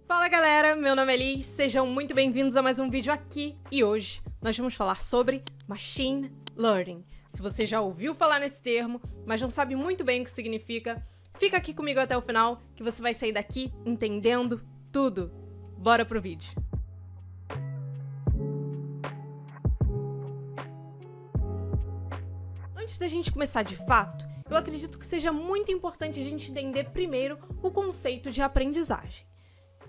Fala galera, meu nome é Liz, sejam muito bem-vindos a mais um vídeo aqui e hoje nós vamos falar sobre Machine Learning. Se você já ouviu falar nesse termo, mas não sabe muito bem o que significa, fica aqui comigo até o final que você vai sair daqui entendendo tudo. Bora pro vídeo! Antes da gente começar de fato, eu acredito que seja muito importante a gente entender primeiro o conceito de aprendizagem.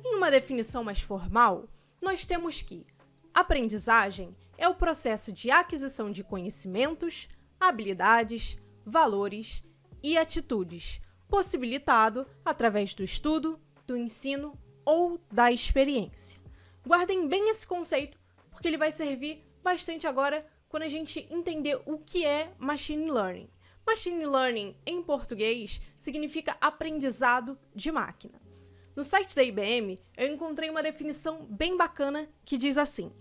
Em uma definição mais formal, nós temos que aprendizagem é o processo de aquisição de conhecimentos, habilidades, valores e atitudes, possibilitado através do estudo, do ensino ou da experiência. Guardem bem esse conceito, porque ele vai servir bastante agora quando a gente entender o que é Machine Learning. Machine Learning, em português, significa aprendizado de máquina. No site da IBM, eu encontrei uma definição bem bacana que diz assim: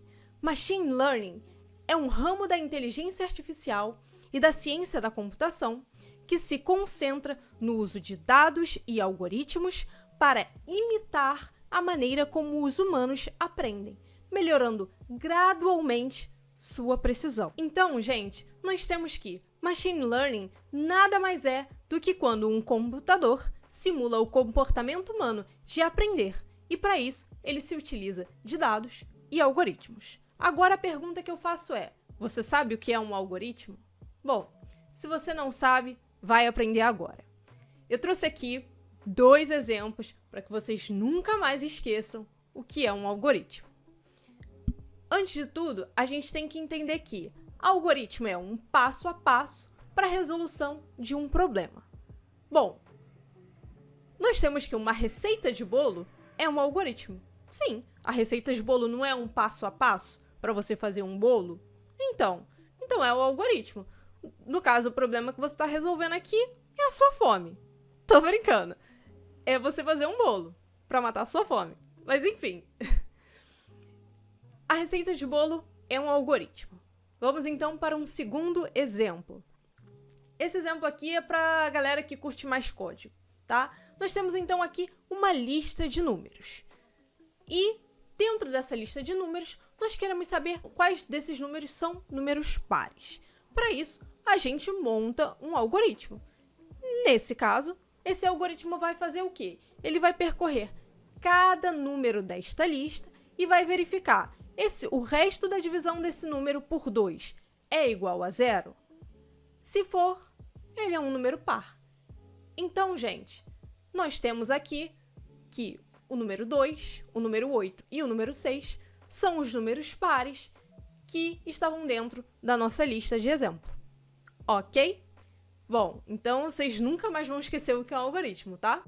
Machine Learning é um ramo da inteligência artificial e da ciência da computação que se concentra no uso de dados e algoritmos para imitar a maneira como os humanos aprendem, melhorando gradualmente sua precisão. Então, gente, nós temos que Machine Learning nada mais é do que quando um computador simula o comportamento humano de aprender, e para isso ele se utiliza de dados e algoritmos. Agora a pergunta que eu faço é: você sabe o que é um algoritmo? Bom, se você não sabe, vai aprender agora. Eu trouxe aqui 2 exemplos para que vocês nunca mais esqueçam o que é um algoritmo. Antes de tudo, a gente tem que entender que algoritmo é um passo a passo para a resolução de um problema. Bom, nós temos que uma receita de bolo é um algoritmo. Sim, a receita de bolo não é um passo a passo para você fazer um bolo? Então é o algoritmo. No caso, o problema que você está resolvendo aqui é a sua fome. Tô brincando. É você fazer um bolo para matar a sua fome. Mas enfim. A receita de bolo é um algoritmo. Vamos então para um segundo exemplo. Esse exemplo aqui é para a galera que curte mais código, tá? Nós temos então aqui uma lista de números. E dentro dessa lista de números, nós queremos saber quais desses números são números pares. Para isso, a gente monta um algoritmo. Nesse caso, esse algoritmo vai fazer o quê? Ele vai percorrer cada número desta lista e vai verificar o resto da divisão desse número por 2 é igual a 0? Se for, ele é um número par. Então, gente, nós temos aqui que o número 2, o número 8 e o número 6 são os números pares que estavam dentro da nossa lista de exemplo. Ok? Bom, então vocês nunca mais vão esquecer o que é um algoritmo, tá?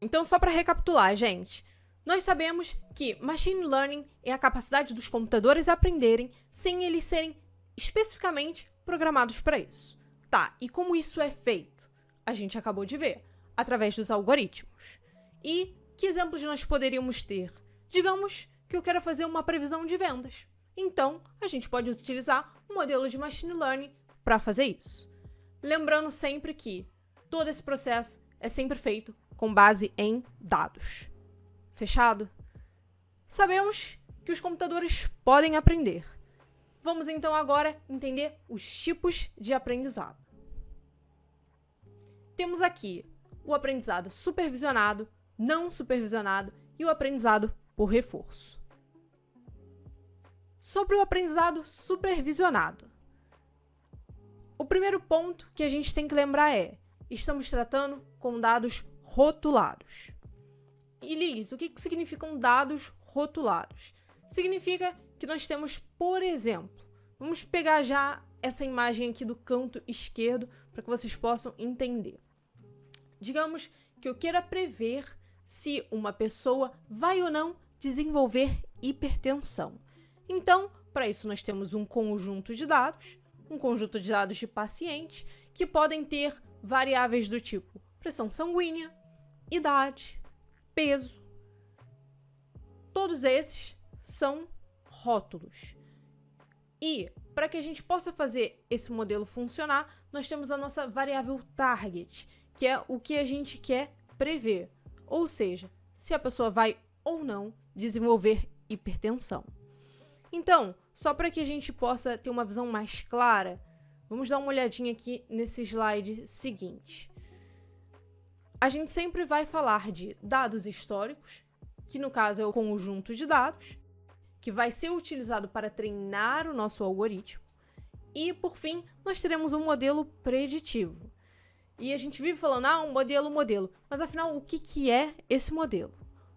Então, só para recapitular, gente, nós sabemos que Machine Learning é a capacidade dos computadores aprenderem sem eles serem especificamente programados para isso. Tá, e como isso é feito? A gente acabou de ver, através dos algoritmos. E que exemplos nós poderíamos ter? Digamos que eu quero fazer uma previsão de vendas. Então, a gente pode utilizar um modelo de Machine Learning para fazer isso. Lembrando sempre que todo esse processo é sempre feito com base em dados. Fechado? Sabemos que os computadores podem aprender. Vamos então agora entender os tipos de aprendizado. Temos aqui o aprendizado supervisionado, não supervisionado e o aprendizado por reforço. Sobre o aprendizado supervisionado, o primeiro ponto que a gente tem que lembrar é: estamos tratando com dados rotulados. E Liz, o que significam dados rotulados? Significa que nós temos, por exemplo, vamos pegar já essa imagem aqui do canto esquerdo para que vocês possam entender. Digamos que eu queira prever se uma pessoa vai ou não desenvolver hipertensão. Então, para isso nós temos um conjunto de dados de pacientes que podem ter variáveis do tipo pressão sanguínea, idade, peso. Todos esses são rótulos. E, para que a gente possa fazer esse modelo funcionar, nós temos a nossa variável target, que é o que a gente quer prever. Ou seja, se a pessoa vai ou não desenvolver hipertensão. Então, só para que a gente possa ter uma visão mais clara, vamos dar uma olhadinha aqui nesse slide seguinte. A gente sempre vai falar de dados históricos, que no caso é o conjunto de dados, que vai ser utilizado para treinar o nosso algoritmo. E, por fim, nós teremos um modelo preditivo. E a gente vive falando, um modelo. Mas, afinal, o que é esse modelo?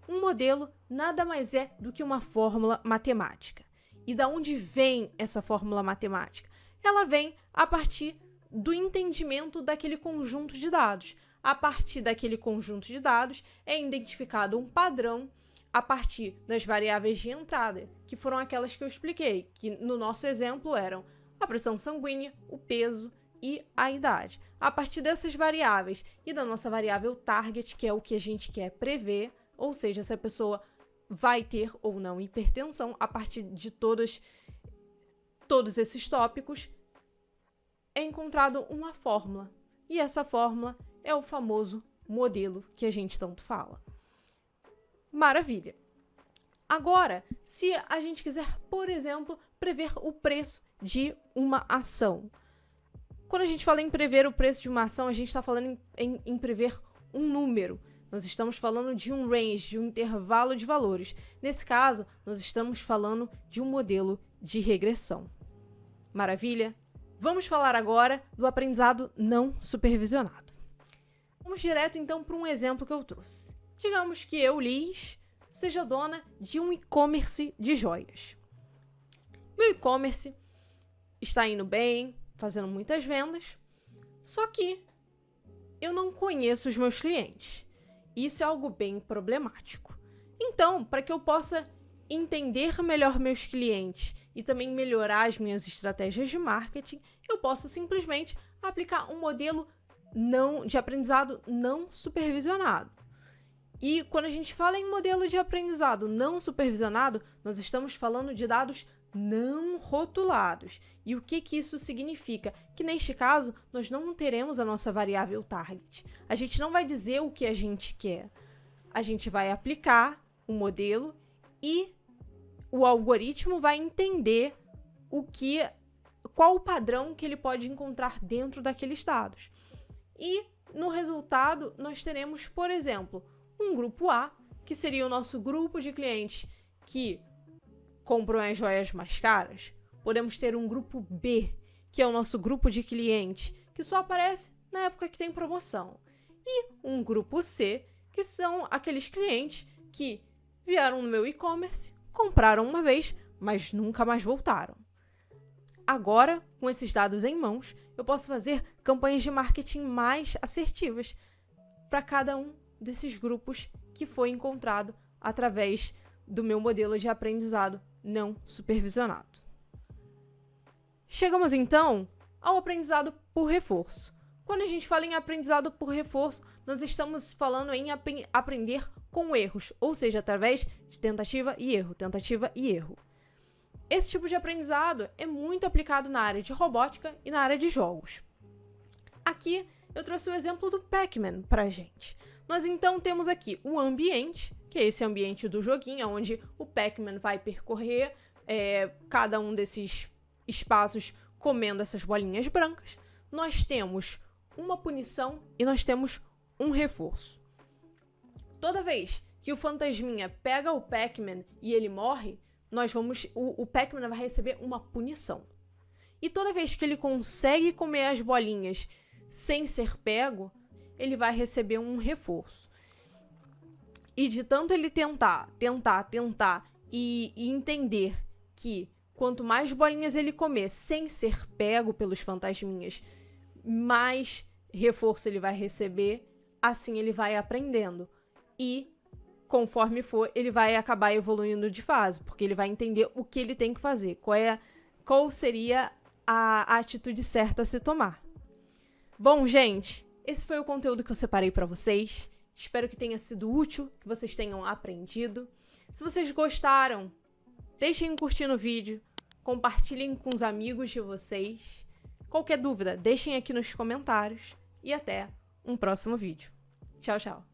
Um modelo nada mais é do que uma fórmula matemática. E da onde vem essa fórmula matemática? Ela vem a partir do entendimento daquele conjunto de dados. A partir daquele conjunto de dados é identificado um padrão a partir das variáveis de entrada, que foram aquelas que eu expliquei, que no nosso exemplo eram a pressão sanguínea, o peso e a idade. A partir dessas variáveis e da nossa variável target, que é o que a gente quer prever, ou seja, se a pessoa vai ter ou não hipertensão, a partir de todos esses tópicos, é encontrado uma fórmula. E essa fórmula é o famoso modelo que a gente tanto fala. Maravilha! Agora, se a gente quiser, por exemplo, prever o preço de uma ação. Quando a gente fala em prever o preço de uma ação, a gente está falando em prever um número. Nós estamos falando de um range, de um intervalo de valores. Nesse caso, nós estamos falando de um modelo de regressão. Maravilha? Vamos falar agora do aprendizado não supervisionado. Vamos direto, então, para um exemplo que eu trouxe. Digamos que eu, Liz, seja dona de um e-commerce de joias. Meu e-commerce está indo bem, fazendo muitas vendas, só que eu não conheço os meus clientes. Isso é algo bem problemático. Então, para que eu possa entender melhor meus clientes e também melhorar as minhas estratégias de marketing, eu posso simplesmente aplicar um modelo de aprendizado não supervisionado. E quando a gente fala em modelo de aprendizado não supervisionado, nós estamos falando de dados não rotulados. E o que isso significa? Que neste caso, nós não teremos a nossa variável target. A gente não vai dizer o que a gente quer. A gente vai aplicar o modelo e o algoritmo vai entender qual o padrão que ele pode encontrar dentro daqueles dados. E no resultado, nós teremos, por exemplo, um grupo A, que seria o nosso grupo de clientes que compram as joias mais caras. Podemos ter um grupo B, que é o nosso grupo de clientes, que só aparece na época que tem promoção. E um grupo C, que são aqueles clientes que vieram no meu e-commerce, compraram uma vez, mas nunca mais voltaram. Agora, com esses dados em mãos, eu posso fazer campanhas de marketing mais assertivas para cada um desses grupos que foi encontrado através do meu modelo de aprendizado não supervisionado. Chegamos então ao aprendizado por reforço. Quando a gente fala em aprendizado por reforço, nós estamos falando em aprender com erros, ou seja, através de tentativa e erro. Esse tipo de aprendizado é muito aplicado na área de robótica e na área de jogos. Aqui eu trouxe o exemplo do Pac-Man para a gente. Nós então temos aqui o ambiente, que é esse ambiente do joguinho, onde o Pac-Man vai percorrer cada um desses espaços comendo essas bolinhas brancas. Nós temos uma punição e nós temos um reforço. Toda vez que o fantasminha pega o Pac-Man e ele morre, o Pac-Man vai receber uma punição. E toda vez que ele consegue comer as bolinhas sem ser pego, ele vai receber um reforço. E de tanto ele tentar e entender que quanto mais bolinhas ele comer sem ser pego pelos fantasminhas, mais reforço ele vai receber, assim ele vai aprendendo. E conforme for, ele vai acabar evoluindo de fase, porque ele vai entender o que ele tem que fazer, qual seria a atitude certa a se tomar. Bom, gente, esse foi o conteúdo que eu separei para vocês. Espero que tenha sido útil, que vocês tenham aprendido. Se vocês gostaram, deixem um curtir no vídeo, compartilhem com os amigos de vocês. Qualquer dúvida, deixem aqui nos comentários e até um próximo vídeo. Tchau, tchau!